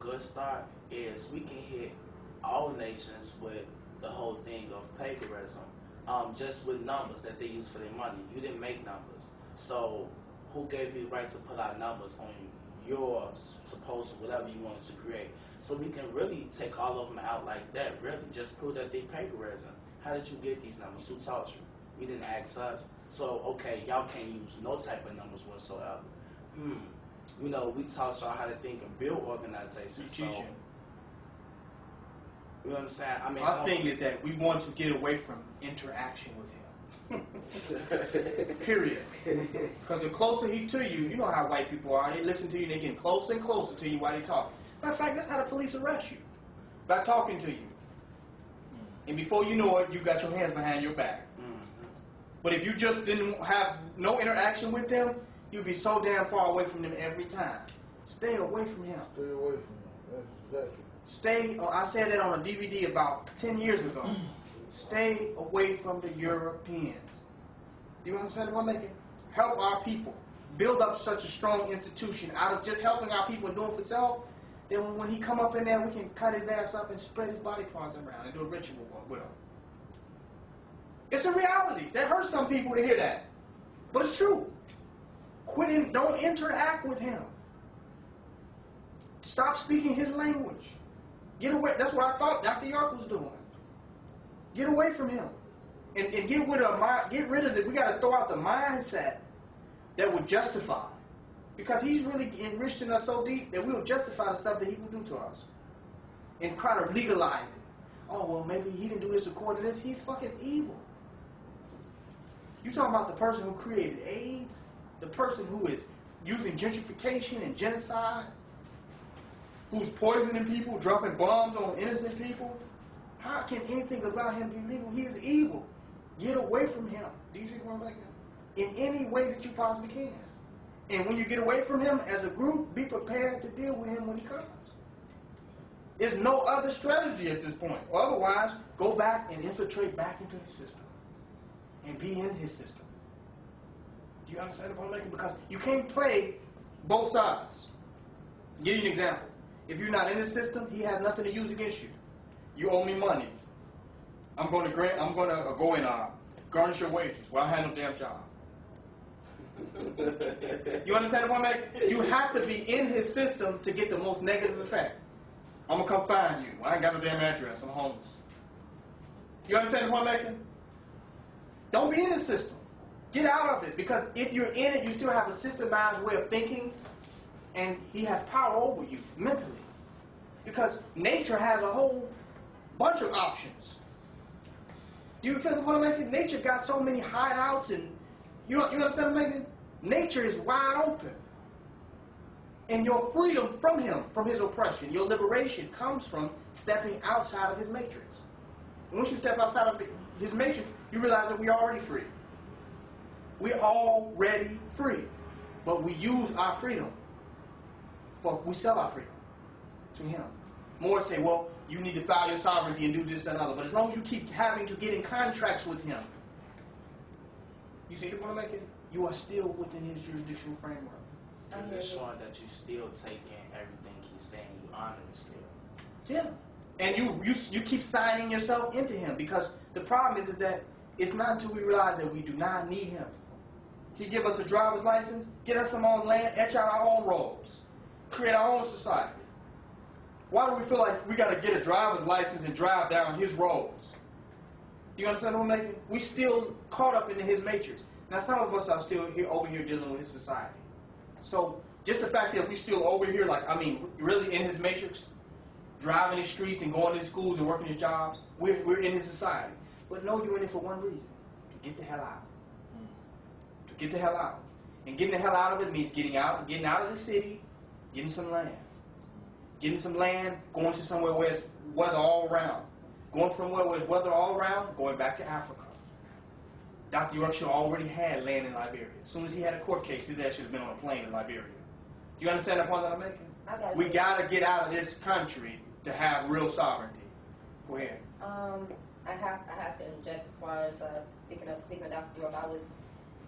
good start is we can hit all nations with the whole thing of plagiarism, just with numbers that they use for their money. You didn't make numbers, so who gave you the right to put out numbers on your supposed whatever you wanted to create? So we can really take all of them out like that. Really, just prove that they plagiarism. How did you get these numbers? Who taught you? You didn't ask us. So okay, y'all can't use no type of numbers whatsoever. You know, we taught y'all how to think and build organizations. So, you know what I'm saying? I mean, our thing is that we want to get away from interaction with him. Period. Because the closer he to you, you know how white people are. They listen to you, they get closer and closer to you while they talk. Matter of fact, that's how the police arrest you. By talking to you. And before you know it, you got your hands behind your back. But if you just didn't have no interaction with them, you'd be so damn far away from them every time. Stay away from him. Stay away from him. That's exactly. Stay, I said that on a DVD about 10 years ago. Stay away from the Europeans. Do you understand what I'm making? Help our people. Build up such a strong institution out of just helping our people and doing for self. Then when he come up in there, we can cut his ass up and spread his body parts around and do a ritual with him. It's a reality. That hurts some people to hear that. But it's true. Quit don't interact with him. Stop speaking his language. Get away. That's what I thought Dr. York was doing. Get away from him. And get rid of it. We got to throw out the mindset that would justify. Because he's really enriching us so deep that we'll justify the stuff that he will do to us. And try to legalize it. Oh, well, maybe he didn't do this according to this. He's fucking evil. You talking about the person who created AIDS? The person who is using gentrification and genocide? Who's poisoning people, dropping bombs on innocent people? How can anything about him be legal? He is evil. Get away from him. Do you see what I'm saying? In any way that you possibly can. And when you get away from him as a group, be prepared to deal with him when he comes. There's no other strategy at this point. Otherwise, go back and infiltrate back into his system. And be in his system. Do you understand what I'm making? Because you can't play both sides. I'll give you an example. If you're not in his system, he has nothing to use against you. You owe me money. I'm going to go and garnish your wages. Well, I had no damn job. You understand what I'm making? You have to be in his system to get the most negative effect. I'm going to come find you. I ain't got no damn address. I'm homeless. You understand what I'm making? Don't be in his system. Get out of it. Because if you're in it, you still have a systemized way of thinking, and he has power over you mentally. Because nature has a whole bunch of options. Do you feel what I'm making? Nature got so many hideouts, and you understand what I'm making? Nature is wide open. And your freedom from him, from his oppression, your liberation comes from stepping outside of his matrix. And once you step outside of his matrix, you realize that we're already free. We're already free. But we use our freedom. We sell our freedom to him. More say, well, you need to file your sovereignty and do this and other. But as long as you keep having to get in contracts with him, you see the point I'm making? You are still within his jurisdictional framework. I'm just showing that you're still taking everything he's saying. You honor him still. Yeah. And you keep signing yourself into him, because the problem is that it's not until we realize that we do not need him. He give us a driver's license, get us some own land, etch out our own roads, create our own society. Why do we feel like we got to get a driver's license and drive down his roads? Do you understand what I'm making? We still caught up into his matrix. Now some of us are still over here dealing with his society. So just the fact that we still over here, really in his matrix, driving his streets and going to schools and working his jobs, we're in his society. But no, you're in it for one reason: to get the hell out. To get the hell out. And getting the hell out of it means getting out of the city, getting some land. Getting some land, going to somewhere where it's weather all around. Going from where it's weather all around, going back to Africa. Dr. Yorkshire already had land in Liberia. As soon as he had a court case, his ass should have been on a plane in Liberia. Do you understand the point that I'm making? We got to get out of this country to have real sovereignty. Go ahead. I have to interject as far as speaking of Dr. York. I was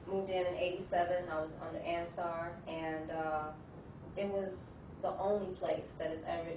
moved in '87. I was under Ansar, and it was the only place that has ever